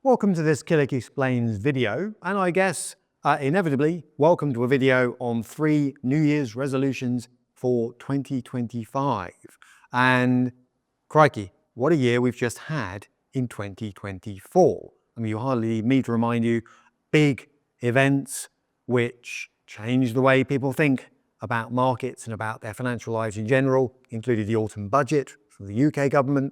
Welcome to this Killick Explains video, and I guess inevitably welcome to a video on 3 New Year's resolutions for 2025. And crikey, what a year we've just had in 2024. I mean, you hardly need me to remind you, big events which changed the way people think about markets and about their financial lives in general, included the autumn budget from the UK government,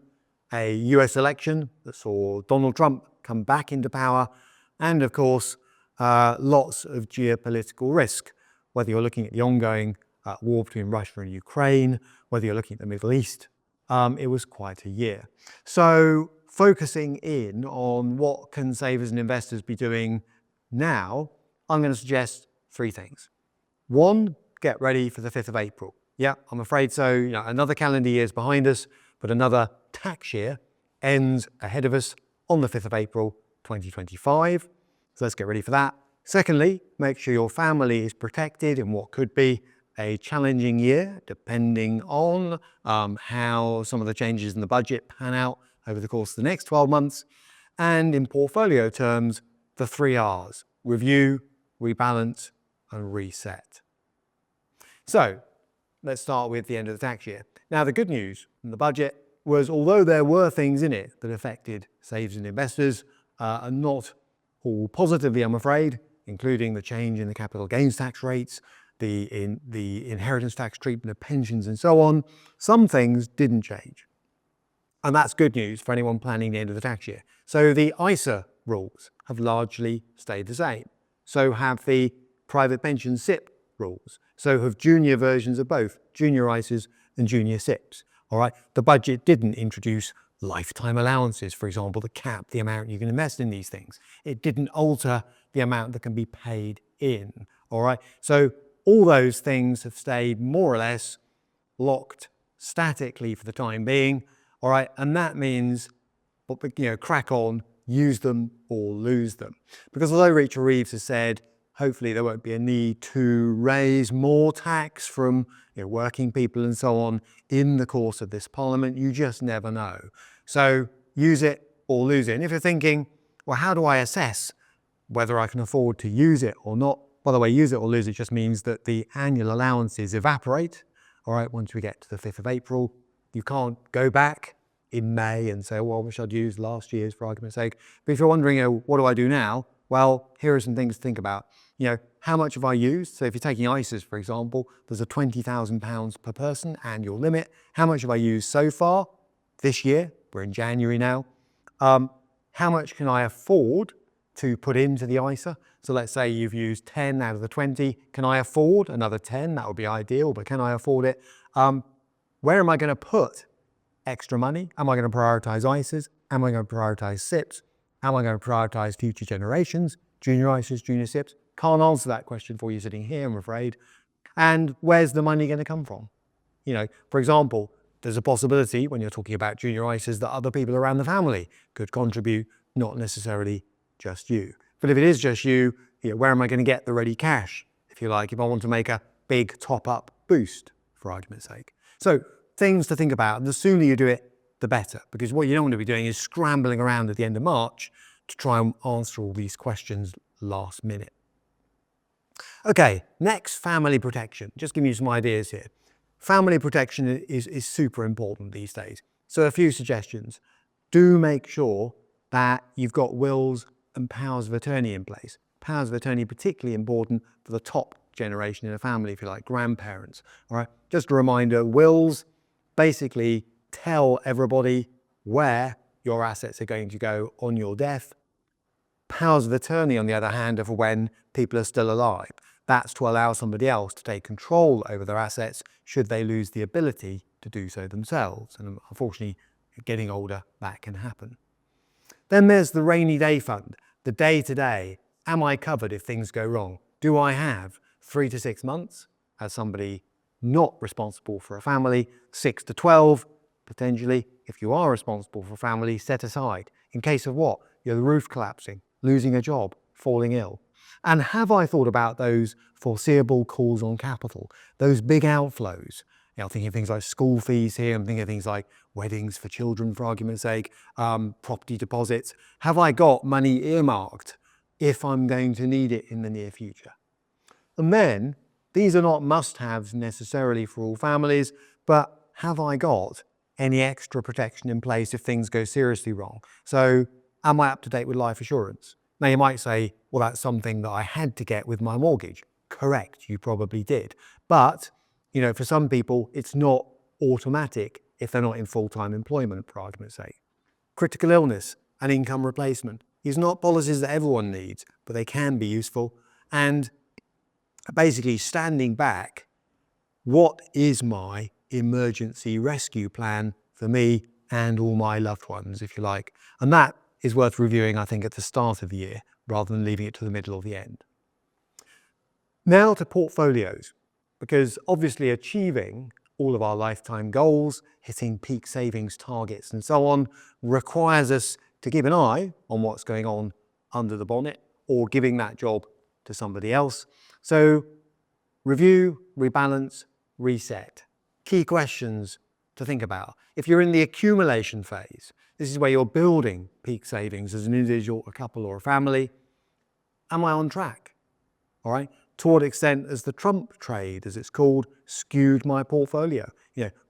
a US election that saw Donald Trump come back into power, and of course, lots of geopolitical risk, whether you're looking at the ongoing war between Russia and Ukraine, whether you're looking at the Middle East. It was quite a year. So focusing in on what can savers and investors be doing now, I'm going to suggest 3 things. 1, get ready for the 5th of April. Yeah, I'm afraid so. Another calendar year is behind us, but another tax year ends ahead of us on the 5th of April 2025. So let's get ready for that. Secondly, make sure your family is protected in what could be a challenging year, depending on how some of the changes in the budget pan out over the course of the next 12 months. And in portfolio terms, the 3 R's: review, rebalance, and reset. So let's start with the end of the tax year. Now, the good news in the budget was, although there were things in it that affected savers and investors, and not all positively, I'm afraid, including the change in the capital gains tax rates, the inheritance tax treatment of pensions and so on, some things didn't change. And that's good news for anyone planning the end of the tax year. So the ISA rules have largely stayed the same. So have the private pension SIPP rules. So have junior versions of both, junior ISAs and junior SIPPs. All right, the budget didn't introduce lifetime allowances, for example, that cap the amount you can invest in these things. It didn't alter the amount that can be paid in. All right, so all those things have stayed more or less locked statically for the time being. All right, and that means, crack on, use them or lose them. Because although Rachel Reeves has said, hopefully there won't be a need to raise more tax from working people and so on in the course of this parliament, you just never know. So use it or lose it. And if you're thinking, well, how do I assess whether I can afford to use it or not? By the way, use it or lose it just means that the annual allowances evaporate. All right, once we get to the 5th of April, you can't go back in May and say, well, I wish I'd used last year's for argument's sake. But if you're wondering, what do I do now? Well, here are some things to think about. How much have I used? So if you're taking ISAs, for example, there's a £20,000 per person annual limit. How much have I used so far this year? We're in January now. How much can I afford to put into the ISA? So let's say you've used 10 out of the 20. Can I afford another 10? That would be ideal, but can I afford it? Where am I going to put extra money? Am I going to prioritize ISAs? Am I going to prioritize SIPs? Am I going to prioritize future generations? Junior ISAs, junior SIPs? Can't answer that question for you sitting here, I'm afraid. And where's the money going to come from? For example, there's a possibility when you're talking about junior ISAs that other people around the family could contribute, not necessarily just you. But if it is just you, where am I going to get the ready cash, if you like, if I want to make a big top-up boost, for argument's sake? So things to think about, and the sooner you do it, the better, because what you don't want to be doing is scrambling around at the end of March to try and answer all these questions last minute. Okay, next, family protection. Just giving you some ideas here. Family protection is super important these days. So a few suggestions. Do make sure that you've got wills and powers of attorney in place. Powers of attorney particularly important for the top generation in a family, if you like, grandparents. All right, just a reminder, wills basically tell everybody where your assets are going to go on your death. Powers of attorney, on the other hand, are for when people are still alive. That's to allow somebody else to take control over their assets should they lose the ability to do so themselves. And unfortunately, getting older, that can happen. Then there's the rainy day fund, the day-to-day. Am I covered if things go wrong? Do I have 3 to 6 months as somebody not responsible for a family, 6 to 12, potentially, if you are responsible for a family, set aside. In case of what? The roof collapsing, losing a job, falling ill. And have I thought about those foreseeable calls on capital, those big outflows? I'm thinking of things like school fees here, I'm thinking of things like weddings for children, for argument's sake, property deposits. Have I got money earmarked if I'm going to need it in the near future? And then, these are not must-haves necessarily for all families, but have I got any extra protection in place if things go seriously wrong? So, am I up to date with life assurance? Now you might say, well, that's something that I had to get with my mortgage. Correct, you probably did. But, for some people, it's not automatic if they're not in full-time employment, for argument's sake. Critical illness and income replacement. These are not policies that everyone needs, but they can be useful. And basically standing back, what is my emergency rescue plan for me and all my loved ones, if you like? And that is worth reviewing, I think, at the start of the year, rather than leaving it to the middle or the end. Now to portfolios, because obviously achieving all of our lifetime goals, hitting peak savings targets and so on, requires us to keep an eye on what's going on under the bonnet or giving that job to somebody else. So review, rebalance, reset. Key questions to think about. If you're in the accumulation phase, this is where you're building peak savings as an individual, a couple or a family. Am I on track? All right. To what extent has the Trump trade, as it's called, skewed my portfolio?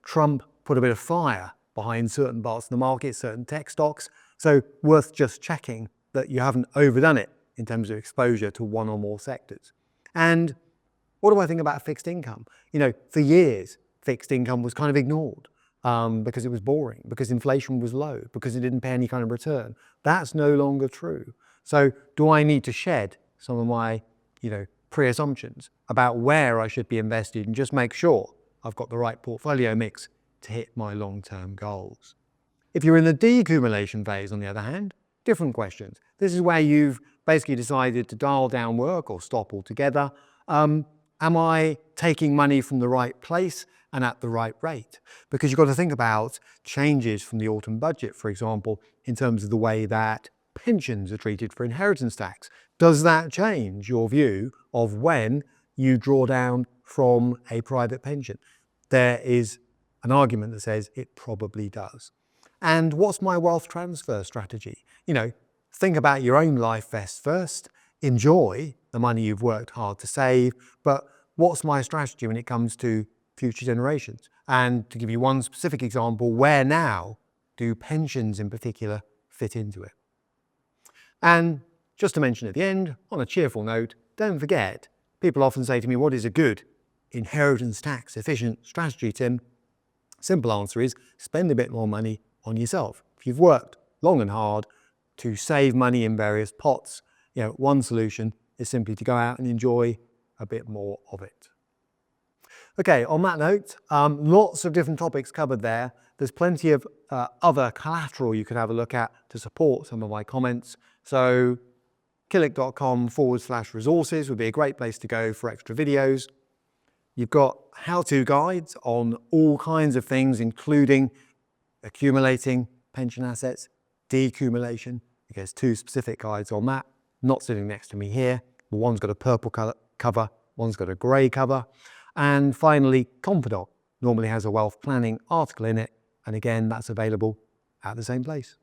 Trump put a bit of fire behind certain parts of the market, certain tech stocks. So worth just checking that you haven't overdone it in terms of exposure to one or more sectors. And what do I think about fixed income? For years, fixed income was kind of ignored because it was boring, because inflation was low, because it didn't pay any kind of return. That's no longer true. So do I need to shed some of my, pre-assumptions about where I should be invested and just make sure I've got the right portfolio mix to hit my long-term goals? If you're in the decumulation phase, on the other hand, different questions. This is where you've basically decided to dial down work or stop altogether. Am I taking money from the right place and at the right rate? Because you've got to think about changes from the autumn budget, for example, in terms of the way that pensions are treated for inheritance tax. Does that change your view of when you draw down from a private pension? There is an argument that says it probably does. And what's my wealth transfer strategy? Think about your own life vest first. Enjoy the money you've worked hard to save, but what's my strategy when it comes to future generations? And to give you one specific example, where now do pensions in particular fit into it? And just to mention at the end, on a cheerful note, don't forget, people often say to me, what is a good inheritance tax efficient strategy, Tim? Simple answer is spend a bit more money on yourself. If you've worked long and hard to save money in various pots, one solution is simply to go out and enjoy a bit more of it. Okay, on that note, lots of different topics covered there. There's plenty of other collateral you could have a look at to support some of my comments. So killick.com/resources would be a great place to go for extra videos. You've got how-to guides on all kinds of things, including accumulating pension assets, decumulation. There's 2 specific guides on that, not sitting next to me here. One's got a purple cover, one's got a grey cover. And finally, Confidant normally has a wealth planning article in it. And again, that's available at the same place.